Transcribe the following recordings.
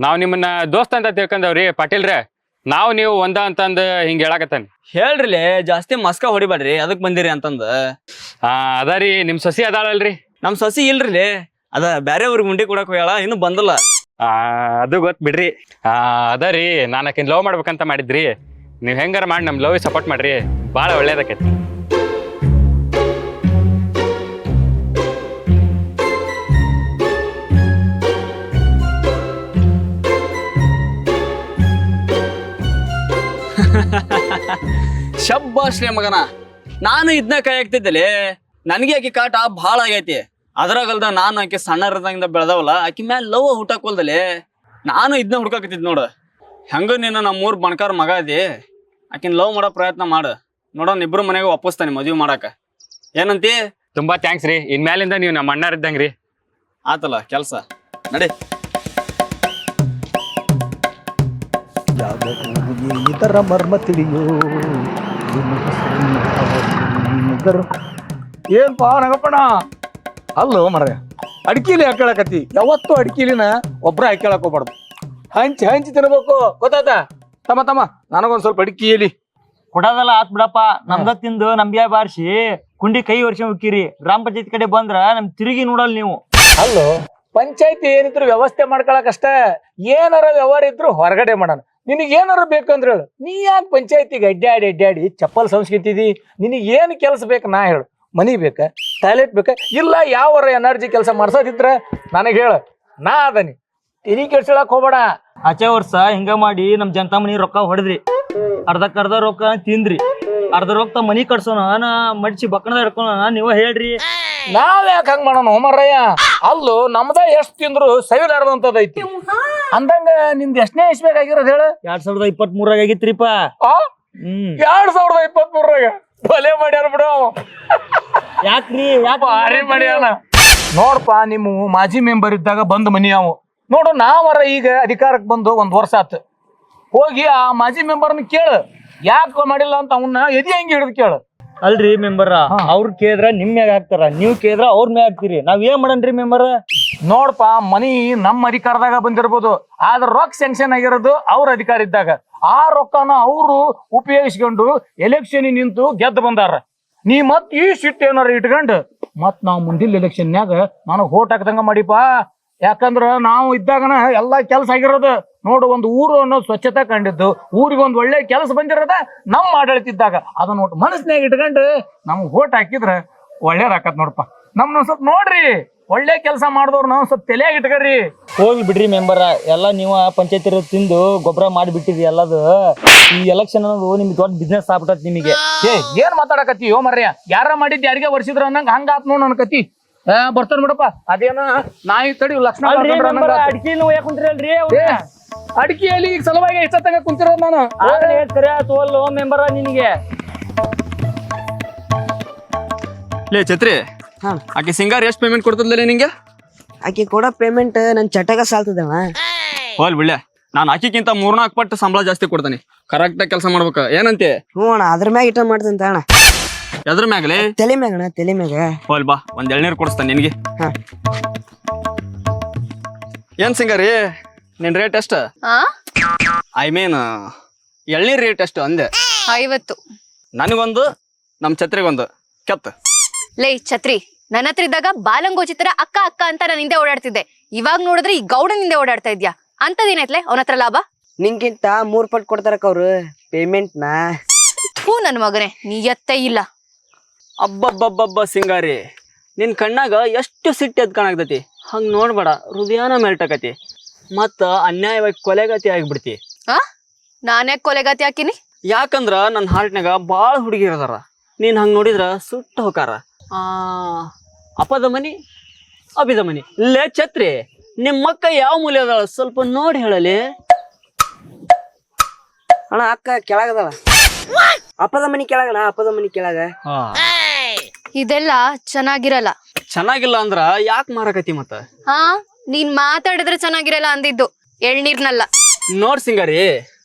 ನಾವ್ ನಿಮ್ಮನ್ನ ದೋಸ್ತ ಅಂತ ತಿಳ್ಕೊಂಡವ್ರಿ ಪಾಟೀಲ್ರೆ. ನಾವು ನೀವು ಒಂದ ಅಂತಂದ್ ಹಿಂಗ ಹೇಳಾಕತ್ತಾನ. ಹೇಳ್ರಿಲೆ ಜಾಸ್ತಿ ಮಸ್ಕ ಹೊಡಿಬೇಡ್ರಿ ಅದಕ್ ಬಂದಿರಿ ಅಂತಂದ. ಅದಾರಿ ನಿಮ್ ಸೊಸಿ ಅದಾಳಲ್ರಿ. ನಮ್ ಸಸಿ ಇಲ್ರಿ ಅದ ಬ್ಯಾರೆ ಊರಿಗೆ ಉಂಡಿ ಕೊಡಕ್ ಹೋಗ್ಯಾಳ ಇನ್ನು ಬಂದಲ್ಲ. ಅದು ಗೊತ್ ಬಿಡ್ರಿ. ಅದಾರಿ ನಾನು ಆಕಿನ್ ಲವ್ ಮಾಡ್ಬೇಕಂತ ಮಾಡಿದ್ರಿ. ನೀವ್ ಹೆಂಗಾರ ಮಾಡಿ ನಮ್ ಲವ್ ಸಪೋರ್ಟ್ ಮಾಡ್ರಿ, ಬಾಳ ಒಳ್ಳೇದಕ್ಕೈತಿ. ಶಬ್ಬಾಶ್ರೇ ಮಗನ, ನಾನು ಇದನ್ನ ಕೈ ಹಾಕ್ತಿದ್ದಲ್ಲಿ ನನಗೆ ಆಕಿ ಕಾಟ ಭಾಳ ಆಗೈತಿ. ಅದ್ರಾಗಲ್ದ ನಾನು ಆಕಿ ಸಣ್ಣರದಾಗಿಂದ ಬೆಳೆದವಲ್ಲ, ಆಕಿ ಮ್ಯಾಲ ಲವ್ ಹುಟ್ಟಾಕೊಲ್ದಲ್ಲಿ ನಾನು ಇದನ್ನ ಹುಡ್ಕಾಕತ್ತಿದ್ ನೋಡು. ಹೆಂಗ ನೀನು ನಮ್ಮೂರ್ ಬಣಕಾರ ಮಗ ಅದಿ, ಆಕಿನ ಲವ್ ಮಾಡೋ ಪ್ರಯತ್ನ ಮಾಡು. ನೋಡೋಣ ಇಬ್ರು ಮನೆಗೆ ಒಪ್ಪಿಸ್ತಾನೆ ಮದುವೆ ಮಾಡಾಕ. ಏನಂತಿ? ತುಂಬಾ ಥ್ಯಾಂಕ್ಸ್ ರೀ. ಇನ್ಮ್ಯಾಲಿಂದ ನೀವು ನಮ್ಮ ಅಣ್ಣಾರ್ ಇದ್ದಂಗ್ರಿ. ಆತಲ್ಲ ಕೆಲ್ಸ, ನಡಿ. ಇದರ ಮರ್ಮ ತಿಳಿಯೋ ಏನ್ಪಾ ನಗಪ್ಪಣ. ಅಲ್ಲೋ ಮರ ಅಡ್ಕಿಲಿ ಹಾಕಳಕತಿ. ಯಾವತ್ತು ಅಡ್ಕಿಲಿನ ಒಬ್ರ ಹಾಕ್ಯಾಳಕ್ ಹೋಗ್ಬಾರ್ದು, ಹಂಚಿ ಹಂಚಿ ತಿನ್ಬೇಕು. ಗೊತ್ತಾತ ತಮ್ಮ ನನಗೊಂದ್ ಸ್ವಲ್ಪ ಅಡ್ಕಿಲಿ ಕೊಡೋದಲ್ಲ ಆತ್ ಬಿಡಪ್ಪ. ನಮ್ದ ತಿಂದು ನಮ್ಗೆ ಬಾರಿಸಿ ಕುಂಡಿ ಕೈ ವರ್ಷ ಹೋಗಿರಿ. ಗ್ರಾಮ ಪಂಚಾಯತ್ ಕಡೆ ಬಂದ್ರ ನಮ್ ತಿರುಗಿ ನೋಡಲ್ ನೀವು. ಅಲ್ಲೋ ಪಂಚಾಯತಿ ಏನಿದ್ರು ವ್ಯವಸ್ಥೆ ಮಾಡ್ಕೊಳಕಷ್ಟ. ಏನಾರ ವ್ಯವಹಾರ ಇದ್ರು ಹೊರಗಡೆ ಮಾಡೋಣ. ನಿನಗೆ ಏನಾರ ಬೇಕಂದ್ರೆ ಹೇಳು. ನೀ ಯಾಕೆ ಪಂಚಾಯತಿಗೆ ಅಡ್ಡಾಡಿ ಚಪ್ಪಲ್ ಸಂಸ್ಕೃತಿ? ನಿನಗೆ ಏನು ಕೆಲಸ ಬೇಕು ನಾ ಹೇಳು. ಮನಿ ಬೇಕಾ, ಟಾಯ್ಲೆಟ್ ಬೇಕಾ, ಇಲ್ಲ ಯಾವರ ಎನರ್ಜಿ ಕೆಲಸ ಮಾಡ್ಸೋದಿದ್ರ ನನಗೆ ಹೇಳು, ನಾ ಅದನಿ. ತಿನಿ ಕೆಡ್ಸಳಕ್ ಹೋಗ್ಬೇಡ. ಆಚೆ ವರ್ಷ ಹಿಂಗ ಮಾಡಿ ನಮ್ ಜನತಾ ಮನಿ ರೊಕ್ಕ ಹೊಡೆದ್ರಿ. ಅರ್ಧಕ್ಕರ್ಧ ರೊಕ್ಕ ತಿಂದ್ರಿ. ಅರ್ಧ ರೊಕ್ಕ ಮನಿ ಕಟ್ಸೋಣ ಮಡ್ಸಿ ಬಕ್ಕಣದ ಹಿಡ್ಕೋಣ. ನೀವ ಹೇಳ್ರಿ ನಾವ್ ಯಾಕೆ ಹಂಗ ಮಾಡೋಣ ಹೋಮರಯ್ಯ? ಅಲ್ಲೂ ನಮ್ದ ಎಷ್ಟ್ ತಿಂದ್ರು ಸವಿಲಾರ್ದಂತದೈತಿ. ಅಂದಂಗ ನಿಮ್ದು ಎಷ್ಟನೇ ಇಸ್ಬೇಕಾಗಿರೋದು ಹೇಳ? 2023 ಆಗಿತ್ರಿಪ್ಪ. 2023 ಬಲೆ ಮಾಡ್ಯಾರ ಬಿಡು. ಯಾಕ್ರಿ ಭಾರಿ ಮಾಡ್ಯಾನ ನೋಡ್ಪಾ. ನಿಮ್ಮ ಮಾಜಿ ಮೆಂಬರ್ ಇದ್ದಾಗ ಬಂದ್ ಮನಿ ಅವು ನೋಡು. ನಾವರ ಈಗ ಅಧಿಕಾರಕ್ಕೆ ಬಂದು 1 ವರ್ಷ ಆತು. ಹೋಗಿ ಆ ಮಾಜಿ ಮೆಂಬರ್ನ ಕೇಳು ಯಾಕೆ ಮಾಡಿಲ್ಲ ಅಂತ. ಅವನ್ನ ಎದಿ ಹೆಂಗೆ ಹಿಡಿದು ಕೇಳು. ಅಲ್ರಿ ಮೆಂಬರ್, ಅವ್ರ ಕೇಳಿದ್ರ ನಿಮ್ ಮ್ಯಾಗ ಹಾಕ್ತಾರ, ನೀವ್ ಕೇಳಿದ್ರ ಅವ್ರ ಮ್ಯಾಗ ಹಾಕ್ತಿರಿ. ನಾವ್ ಏನ್ ಮಾಡನ್ರಿ ಮೆಂಬರ್? ನೋಡ್ಪಾ, ಮನಿ ನಮ್ಮ ಅಧಿಕಾರದಾಗ ಬಂದಿರ್ಬೋದು, ಆದ್ರ ರೊಕ್ಕ ಸ್ಯಾಂಕ್ಷನ್ ಆಗಿರೋದು ಅವ್ರ ಅಧಿಕಾರ ಇದ್ದಾಗ. ಆ ರೊಕ್ಕನ ಅವರು ಉಪಯೋಗಿಸ್ಕೊಂಡು ಎಲೆಕ್ಷನ್ ನಿಂತು ಗೆದ್ದು ಬಂದಾರ. ನೀ ಮತ್ ಈ ಸಿಟ್ಟು ಏನಾರ ಇಟ್ಕೊಂಡು ಮತ್ ನಾವು ಮುಂದಿನ ಎಲೆಕ್ಷನ್ಯಾಗ ನನಗ್ ವೋಟ್ ಹಾಕ್ದಂಗ ಮಾಡಿಪಾ. ಯಾಕಂದ್ರ ನಾವು ಇದ್ದಾಗನ ಎಲ್ಲಾ ಕೆಲಸ ಆಗಿರೋದು ನೋಡು. ಒಂದು ಊರು ಅನ್ನೋ ಸ್ವಚ್ಛತೆ ಕಂಡಿದ್ದು, ಊರಿಗೆ ಒಂದ್ ಒಳ್ಳೆ ಕೆಲಸ ಬಂದಿರೋದ ನಮ್ಮ ಆಡಳಿತ ಇದ್ದಾಗ. ಅದನ್ನ ನೋಟ್ ಮನಸ್ಸಿನಾಗ ಇಟ್ಕೊಂಡು ನಮ್ಗ್ ವೋಟ್ ಹಾಕಿದ್ರ ಒಳ್ಳೇದಾಕತ್ ನೋಡಪ್ಪ. ನಮ್ನ ಸ್ವಲ್ಪ ನೋಡ್ರಿ, ಒಳ್ಳೆ ಕೆಲಸ ಮಾಡಿದವ್ರನ್ನ ಸ್ವಲ್ಪ ತಲೆಯಾಗ ಇಟ್ಕರಿ. ಹೋಗಿ ಬಿಡ್ರಿ ಮೆಂಬರ, ಎಲ್ಲ ನೀವು ಪಂಚಾಯತಿ ತಿಂದು ಗೊಬ್ಬರ ಮಾಡಿಬಿಟ್ಟಿರಿ ಎಲ್ಲದು. ಈ ಎಲೆಕ್ಷನ್ ಅನ್ನೋದು ನಿಮ್ಗೆ ದೊಡ್ಡ ಬಿಸ್ನೆಸ್ ಆಗ್ಬಿಟ್ಟತ್ ನಿಮಗೆ. ಏನ್ ಮಾತಾಡಕತ್ತಿ ಯೋ ಮರ್ಯ? ಯಾರ ಮಾಡಿದ್ ಯಾರಿಗೆ ವರ್ಷಿದ್ರ ಅನ್ನಂಗ ಹಂಗ ಆತ್ ನೋಡ್ ನನ್ ಕತಿ. ಬರ್ತಾನ ಬಿಡಪ್ಪ. ಅದೇನ ನಾಯಿ ತಡಿ ಲಕ್ಷಣ ಅಡಿಕೆ ಯಾಕೆ ಕುಂತಿರಲ್ರಿ? ಅಡಿಕೆಯಲ್ಲಿ ಈಗ ಸಲುವಾಗಿ ಎಷ್ಟೊತ್ತಂಗ ಕುಂತಿರೋದು ನಾನು. ತೋಲ್ ಮೆಂಬರ ನಿನಗೆ ಲೇ ಛತ್ರಿ, ಆಕಿ ಸಿಂಗಾರ್ ಎಷ್ಟು ಪೇಮೆಂಟ್ ಕೊಡ್ತದ್ಲೇ ನಿಂಗೆ? ಆಕಿ ಕೊಡೋ ಪೇಮೆಂಟ್ ನನ್ ಚಟಗ ಸಾಲ್ತದವ. ಹೋಲ್ ಬಿಡ್ಲೆ, ನಾನು ಆಕಿಗಿಂತ 3-4 ಪಟ್ಟು ಸಂಬಳ ಜಾಸ್ತಿ ಕೊಡ್ತಾನೆ. ಕರೆಕ್ಟ್ ಕೆಲಸ ಮಾಡ್ಬೇಕು. ಏನಂತೆ? ಹ್ಞೂ ಅಣ್ಣ, ಅದ್ರ ಮ್ಯಾಗ ಇಟ್ಟ ಮಾಡ್ತಂತ ಅಣ್ಣ. ಎದ್ರ ಮ್ಯಾಗಲೇ? ತಲೆ ಮ್ಯಾಗ ಅಣ್ಣ, ತಲೆ ಮ್ಯಾಗ. ಹೋಲ್ ಬಾ, ಒಂದ್ ಎಳ್ನೀರು ಕೊಡಿಸ್ತಾನೆ ನಿನಗೆ. ಏನ್ ಸಿಂಗಾರಿ, ನಿನ್ ರೇಟ್ ಎಷ್ಟು? ಐ ಮೀನ್ ಎಳ್ನೀರ್ ರೇಟ್ ಎಷ್ಟು ಅಂದೆ? 50. ನನಗೊಂದು, ನಮ್ ಛತ್ರಿಗೊಂದು ಕೆತ್ತ. ಲೇ ಛತ್ರಿ, ನನ್ನ ಹತ್ರ ಇದ್ದಾಗ ಬಾಲಂಗೋಚಿ ತರ ಅಕ್ಕ ಅಕ್ಕ ಅಂತ ನಾನು ಹಿಂದೆ ಓಡಾಡ್ತಿದ್ದೆ. ಇವಾಗ ನೋಡಿದ್ರೆ ಈ ಗೌಡನಿಂದೆ ಓಡಾಡ್ತಾ ಇದ್ಯಾ. ಅಂತದೇನೈತ್ಲೆ ಅವನ ಹತ್ರ ಲಾಭ? ನಿಂಗಿಂತ 3 ಪಟ್ಟು ಕೊಡ್ತಾರಕ್ಕ ಅವ್ರು ಪೇಮೆಂಟ್ ನ. ಥೂ ನನ್ ಮಗನೇ, ನೀ ಎತ್ತೇ ಇಲ್ಲ. ಅಬ್ಬಬ್ಬಬ್ಬಬ್ಬ ಸಿಂಗಾರಿ, ನಿನ್ ಕಣ್ಣಾಗ ಎಷ್ಟು ಸಿಟ್ಟು ಎದ್ ಕಾಣಾಗ್ತತಿ. ಹಂಗ್ ನೋಡ್ಬೇಡ, ಹೃದಯನ ಮೆಲ್ಟಕತಿ. ಮತ್ತ ಅನ್ಯಾಯವಾಗಿ ಕೊಲೆಗತಿ ಆಗಿಬಿಡ್ತಿ. ನಾನೇ ಕೊಲೆಗಾತಿ ಹಾಕಿನಿ? ಯಾಕಂದ್ರ ನನ್ನ ಹಾರ್ಟ್ನಾಗ ಬಾಳ ಹುಡುಗಿರ್ ಅದಾರ. ನೀನ್ ಹಂಗ್ ನೋಡಿದ್ರ ಸುಟ್ಟ ಹೋಕಾರ. ಅಪದ ಮನಿ ಅಭಿದ ಮನಿ. ಲೇ ಛತ್ರಿ, ನಿಮ್ಮಕ್ಕ ಯಾವ ಮೂಲೆ ಅದಾಳ ಸ್ವಲ್ಪ ನೋಡಿ ಹೇಳಲಿ. ಅಣ್ಣ ಅಕ್ಕ ಕೆಳಗದಳ. ಅಪ್ಪದ ಮನಿ ಕೆಳಗಣ, ಅಪ್ಪದ ಮನಿ ಕೆಳಗ. ಇದೆಲ್ಲ ಚೆನ್ನಾಗಿರಲ್ಲ. ಚೆನ್ನಾಗಿಲ್ಲ ಅಂದ್ರ ಯಾಕೆ ಮಾರಕತಿ? ಮತ್ತ ನೀನ್ ಮಾತಾಡಿದ್ರೆ ಚೆನ್ನಾಗಿರಲ್ಲ ಅಂದಿದ್ದು, ಎಳ್ನೀರ್ನಲ್ಲ. ನೋಡ್ ಸಿಂಗಾರಿ,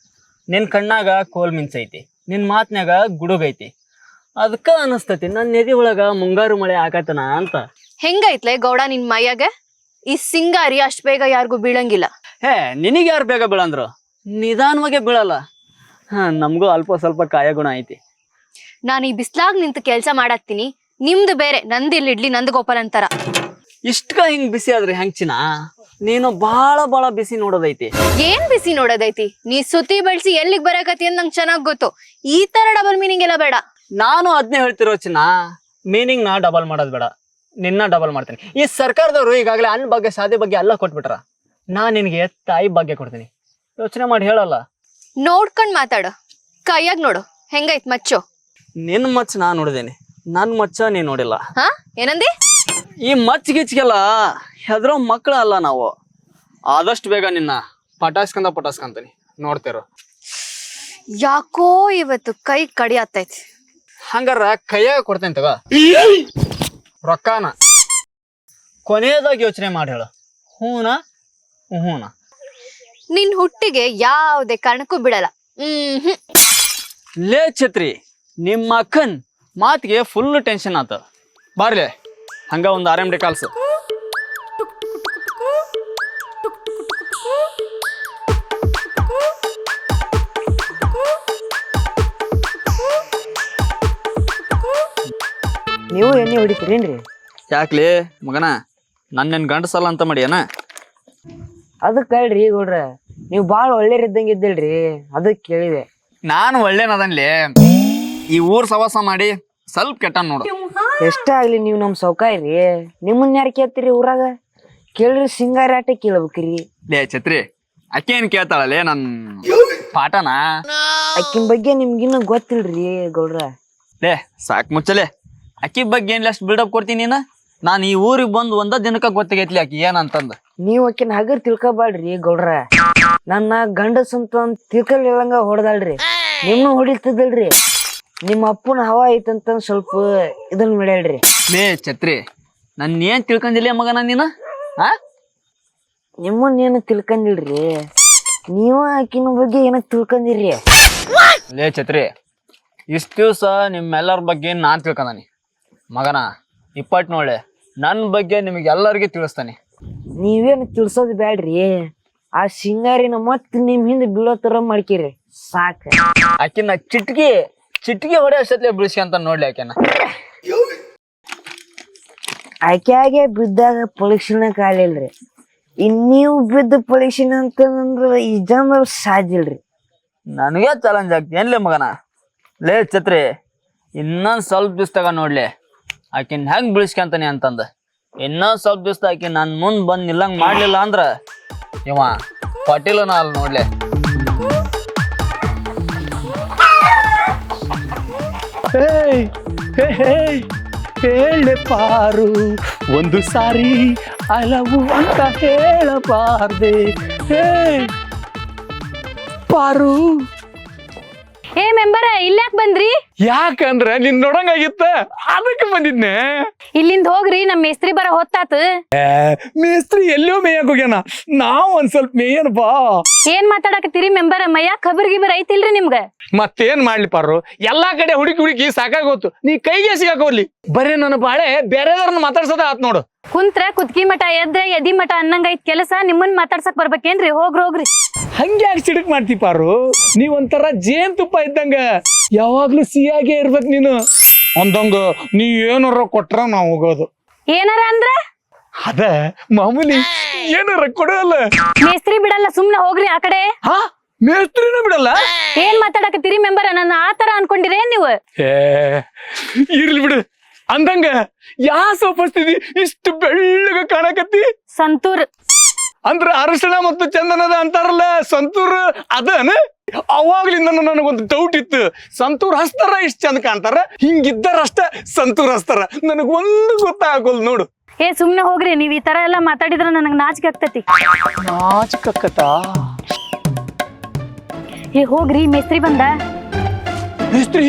ನಿನ್ ಕಣ್ಣಾಗ ಕೋಲ್ ಮಿಂಚೈತಿ, ನಿನ್ ಮಾತ್ನ್ಯಾಗ ಗುಡುಗೈತಿ. ಅದಕ್ಕ ಅನಸ್ತತಿ ನನ್ನ ಎದಿ ಒಳಗ ಮುಂಗಾರು ಮಳೆ ಆಗತನ ಅಂತ. ಹೆಂಗೈತ್ಲೆ ಗೌಡ ನಿನ್ ಮೈಯಾಗ? ಈ ಸಿಂಗಾರಿ ಅಷ್ಟ್ ಬೇಗ ಯಾರಿಗೂ ಬೀಳಂಗಿಲ್ಲ. ನಿನಗೆ ಯಾರು ಬೇಗ ಬೀಳಂದ್ರು ನಿಧಾನವಾಗೆ ಬೀಳಲ್ಲ. ನಮಗೂ ಅಲ್ಪ ಸ್ವಲ್ಪ ಕಾಯ ಗುಣ ಐತಿ. ನಾನು ಈ ಬಿಸ್ಲಾಗ್ ನಿಂತು ಕೆಲ್ಸ ಮಾಡತ್ತೀನಿ, ನಿಮ್ದು ಬೇರೆ, ನಂದು ಇಲ್ಲಿ ಇಡ್ಲಿ ನಂದು ಗೋಪಾಲ್ ಅಂತಾರ. ಇಷ್ಟಕ ಹಿಂಗ್ ಬಿಸಿ ಆದ್ರೆ ಹೆಂಗ್ ಚಿನ್ನ? ನೀನು ಬಾಳ ಬಿಸಿ ನೋಡೋದೈತಿ. ಏನ್ ಬಿಸಿ ನೋಡೋದೈತಿ? ನೀ ಸುತ್ತಿ ಬೆಳ್ಸಿ ಎಲ್ಲಿಗ್ ಬರಕತಿ ಅಂತ ನಂಗೆ ಚೆನ್ನಾಗ್ ಗೊತ್ತು. ಈ ತರ ಡಬಲ್ ಮೀನಿಂಗ್ ಎಲ್ಲ ಬೇಡ. ನಾನು ಅದನ್ನೇ ಹೇಳ್ತಿರೋ ಚಿನ್ನ, ಮೀನಿಂಗ್ ನಾ ಡಬಲ್ ಮಾಡೋದ್ ಬೇಡ, ನಿನ್ನ ಡಬಲ್ ಮಾಡ್ತೀನಿ. ಈ ಸರ್ಕಾರದವರು ಈಗಾಗಲೇ ಅನ್ನ ಬಗ್ಗೆ ಶಾದಿ ಬಗ್ಗೆ ಎಲ್ಲ ಕೊಟ್ಬಿಟ್ರ. ನಾ ನಿನಗೆ ತಾಯಿ ಭಾಗ್ಯ ಕೊಡ್ತೀನಿ, ಯೋಚನೆ ಮಾಡಿ ಹೇಳಲ್ಲ. ನೋಡ್ಕೊಂಡ್ ಮಾತಾಡು, ಕೈಯಾಗ್ ನೋಡು ಹೆಂಗೈತ್ ಮಚ್ಚು. ನಿನ್ ಮಚ್ಚ ನಾ ನೋಡಿದೇನಿ, ನನ್ ಮಚ್ಚ ನೀ ನೋಡಿಲ್ಲ. ಹಾ ಏನಂದಿ? ಈ ಮಚ್ಚ ಗಿಚ್ಗೆಲ್ಲ ಹೆದ್ರೋ ಮಕ್ಕಳ ಅಲ್ಲ ನಾವು. ಆದಷ್ಟು ಬೇಗ ನಿನ್ನ ಪಟಾಸ್ಕಂತೀನಿ, ನೋಡ್ತಿರೋ. ಯಾಕೋ ಇವತ್ತು ಕೈ ಕಡಿ ಆತೈತಿ. ಹಂಗಾರ ಕೈಯಾಗ ಕೊಡ್ತೇನೆ ತಗೋ ರೊಕ್ಕಾನ. ಕೊನೆಯದಾಗಿ ಯೋಚನೆ ಮಾಡಿ ಹೇಳು, ಹೂನಾ ಹೂನಾ? ನಿನ್ ಹುಟ್ಟಿಗೆ ಯಾವುದೇ ಕಾರಣಕ್ಕೂ ಬಿಡಲ್ಲ. ಲೇ ಛತ್ರಿ, ನಿಮ್ಮ ಅಕ್ಕನ್ ಮಾತಿಗೆ ಫುಲ್ ಟೆನ್ಷನ್ ಆತ. ಬಾರ್ಲೆ ಹಂಗ ಒಂದು RMD ಕಾಲ್ಸು. ನೀವು ಎಣ್ಣೆ ಹೊಡಿತೀರೇನ್ರಿ? ಯಾಕ್ಲಿ ಮಗನ, ನನ್ನೇನ್ ಗಂಡಸಲ್ಲ ಅಂತ ಮಾಡಿಯನ? ಅದಕ್ಕೆ ಹೇಳ್ರಿ ಗೌಡ್ರ, ನೀವು ಭಾಳ ಒಳ್ಳೆಯರಿದ್ದಂಗೆ ಇದ್ದಿಲ್ರಿ, ಅದಕ್ಕೆ ಕೇಳಿದೆ. ನಾನು ಒಳ್ಳೇನದನ್ಲಿ, ಈ ಊರ್ ಸವಾಸ ಮಾಡಿ ಸ್ವಲ್ಪ ಕೆಟ್ಟ ನೋಡು. ಎಷ್ಟ ಆಗ್ಲಿ ನೀವು ನಮ್ಮ ಸೌಕಾರ್ರಿ, ನಿಮ್ಮನ್ನ ಯಾರು ಕೇಳ್ತೀರಿ ಊರಾಗ? ಕೇಳ್ರಿ ಸಿಂಗಾರ ಆಟ ಕೇಳ್ಬೇಕ್ರಿ. ಲೇ ಛತ್ರಿ, ಅಕ್ಕಿ ಏನ್ ಕೇಳ್ತಾಳಲ್ಲೇ ನನ್ ಪಾಠನ? ಅಕ್ಕಿನ ಬಗ್ಗೆ ನಿಮ್ಗಿನ್ನ ಗೊತ್ತಿಲ್ರಿ ಗೌಡ್ರ. ಲೇ ಸಾಕ್ ಮುಚ್ಚಲೆ, ಅಕ್ಕಿ ಬಗ್ಗೆ ಏನ್ ಅಷ್ಟು ಬಿಲ್ಡಪ್ ಕೊಡ್ತೀನಿ ನೀನ? ನಾನು ಈ ಊರಿಗೆ ಬಂದು ಒಂದ ದಿನಕ್ಕ ಗೊತ್ತಾಗೈತ್ಲಿ ಆಕಿ ಏನಂತಂದ. ನೀವ್ ಆಕಿನ ಹಗರ್ ತಿಳ್ಕೊಬ್ಯಾಡ್ರಿ ಗೌಡ್ರ. ನನ್ನ ಗಂಡಸ್ ಅಂತ ತಿಳ್ಕೊಳಂಗ ಹೊಡೆದಾಳ್ರಿ, ನಿಮ್ನು ಹೊಡಿತದಲ್ರಿ. ನಿಮ್ಮ ಅಪ್ಪನ ಹವಾ ಐತಂತ ಸ್ವಲ್ಪ ಇದನ್ನ ಮಾಡ್ಯಾಳ್ರಿ. ಲೇ ಛತ್ರಿ, ನನ್ ಏನ್ ತಿಳ್ಕೊಂಡಿಲ್ಲ ಮಗನ ನೀನ? ನಿಮ್ಮನ್ನ ಏನು ತಿಳ್ಕೊಂಡಿಲ್ರಿ, ನೀವ ಆಕಿನ ಬಗ್ಗೆ ಏನಕ್ ತಿಳ್ಕೊಂಡಿರಿ? ಲೇ ಛತ್ರಿ, ಇಷ್ಟ ದಿವ್ಸ ನಿಮ್ಮೆಲ್ಲರ ಬಗ್ಗೆ ನಾನ್ ತಿಳ್ಕೊಂಡಾನಿ ಮಗನ. ಇಪ್ಪಟ್ ನೋಳೆ ನನ್ ಬಗ್ಗೆ ನಿಮಗೆ ಎಲ್ಲರಿಗೂ ತಿಳಿಸ್ತಾನೆ. ನೀವೇನು ತಿಳ್ಸೋದ್ ಬ್ಯಾಡ್ರಿ, ಆ ಸಿಂಗಾರಿನ ಮತ್ ನಿಮ್ ಹಿಂದೆ ಬೀಳೋ ತರ ಮಾಡ್ಕಿರಿ ಸಾಕ. ಆಕಿನ ಚಿಟ್ಕಿ ಹೊಡೆ ಅಷ್ಟತ್ಲೆ ಬಿಡಿಸ್ಕೊಂತ ನೋಡ್ಲಿ ಆಕೆನ. ಆಕ್ಯಾಗೆ ಬಿದ್ದಾಗ ಪರೀಕ್ಷಣ ಕಾಲಿಲ್ರಿ, ನೀವು ಬಿದ್ದ ಪರೀಕ್ಷಣ ಅಂತಂದ್ರ ಈ ಜನ ಸಾಧ್ಯಿಲ್ರಿ. ನನಗೆ ಚಾಲೆಂಜ್ ಆಗ್ತಿ ಏನ್ಲೇ ಮಗನ? ಲೇ ಛತ್ರಿ, ಇನ್ನೊಂದ್ ಸ್ವಲ್ಪ ದಿವ್ಸದಾಗ ನೋಡ್ಲಿ ಆಕಿನ್ ಹೆಂಗ್ ಬಿಡಿಸ್ಕೊಂತಾನೆ ಅಂತಂದ. ಇನ್ನೊಂದ್ ಸ್ವಲ್ಪ ದಿವ್ಸ ಆಕಿ ನನ್ ಮುಂದ್ ಬಂದ್ ನಿಲ್ಲಂಗ್ ಮಾಡ್ಲಿಲ್ಲ ಅಂದ್ರ ಇವ ಪಟೀಲನ ಅಲ್ಲಿ ನೋಡ್ಲೆ. ಹೇಳೆ ಪಾರು ಒಂದು ಸಾರಿ ಹಲವು ಅಂತ ಹೇಳಬಾರ್ದೆ. ಪಾರು, ಏ ಮೆಂಬರ ಇಲ್ಯಾಕ್ ಬಂದ್ರಿ? ಯಾಕಂದ್ರ ನಿನ್ ನೋಡಂಗಾಗಿತ್ತ, ಅದಕ್ಕೆ ಬಂದಿದ್ನೆ. ಇಲ್ಲಿಂದ ಹೋಗ್ರಿ, ನಮ್ ಮೇಸ್ತ್ರಿ ಬರ ಹೊತ್ತಾತ. ಮೇಸ್ತ್ರಿ ಎಲ್ಲೋ ಮೇಯಕ್ ಹೋಗ್ಯಾನ, ನಾವ್ ಒಂದ್ ಸ್ವಲ್ಪ ಮೇಯನ್ ಬಾ. ಏನ್ ಮಾತಾಡಕತ್ತೀರಿ ಮೆಂಬರ? ಮಯ್ಯ ಖಬರ್ ಗಿಬರ್ ಐತಿಲ್ರಿ ನಿಮ್ಗ? ಮತ್ತೇನ್ ಮಾಡ್ಲಿ ಪಾರು, ಎಲ್ಲಾ ಕಡೆ ಹುಡುಕಿ ಸಾಕಾಗೋತು, ನೀ ಕೈಗೆ ಸಿಗಾಕೋಲಿ. ಬರೇ ನನ್ನ ಬಾಳೆ ಬೇರೆದವ್ರನ್ನ ಮಾತಾಡ್ಸೋದ ಆತ್ ನೋಡು. ಕುಂತ್ರ ಕುದ್ಕಿ ಮಠ ಎದ್ದ ಎದಿ ಮಠ ಅನ್ನಂಗ ಐತ್ ಕೆಲಸ. ನಿಮ್ಮನ್ ಮಾತಾಡ್ಸಕ್ ಬರ್ಬೇಕೇನ್ರಿ? ಹೋಗ್ರಿ. ಹಂಗ್ಯಾಕ್ ಸಿಡಕ್ ಮಾಡ್ತಿ ಪಾರು, ನೀವ್ ಒಂಥರ ಜೇನ್ ತುಪ್ಪ ಇದ್ದಂಗ, ಯಾವಾಗ್ಲೂ ಸಿಹಿಯಾಗೆ ಇರ್ಬೇಕ್ ನೀನು. ಒಂದಂಗ ನೀ ಏನಾರ ಕೊಟ್ರ ನಾವ್ ಹೋಗೋದು. ಏನಾರ ಅಂದ್ರ ಅದ ಮಾಮೂಲಿ, ಏನಾರ ಕೊಡಲ್ಲ. ಮೇಸ್ತ್ರಿ ಬಿಡಲ್ಲ, ಸುಮ್ನೆ ಹೋಗ್ರಿ ಆ ಕಡೆ. ಹಾ, ಮೇಸ್ತ್ರಿನೂ ಬಿಡಲ್ಲ? ಏನ್ ಮಾತಾಡಕತ್ತೀರಿ ಮೆಂಬರ? ನನ್ನ ಆತರ ಅನ್ಕೊಂಡಿರೇನ್ ನೀವು? ಇರ್ಲಿ ಬಿಡು. ಅಂದಂಗ ಯಾ ಸೋಪಸ್ತಿದಿ ಇಷ್ಟು ಬೆಳ್ಳಗ ಕಾಣಕತ್ತಿ? ಸಂತೂರ್ ಅಂದ್ರ ಅರಶಿಣ ಮತ್ತು ಚಂದನದ ಅಂತಾರಲ್ಲ, ಸಂತೂರ್ ಅದನ? ಅವಾಗ್ಲಿಂದ ನನಗೊಂದು ಡೌಟ್ ಇತ್ತು, ಸಂತೂರ್ ಹಚ್ತಾರ ಇಷ್ಟ ಚಂದ ಕಾಣ್ತಾರ, ಹಿಂಗಿದ್ದಾರಷ್ಟ ಸಂತೂರ್ ಹಚ್ತಾರ, ನನಗೊಂದು ಗೊತ್ತಾಗೋಲ್ ನೋಡು. ಏ ಸುಮ್ನೆ ಹೋಗ್ರಿ, ನೀವ್ ಈ ತರ ಎಲ್ಲಾ ಮಾತಾಡಿದ್ರ ನನಗ್ ನಾಚಿಕೆ ಆಗ್ತತಿ. ನಾಚಿಕಕ್ಕತಾ? ಏ ಹೋಗ್ರಿ, ಮೇಸ್ತ್ರಿ ಬಂದ. ಮೇಸ್ತ್ರಿ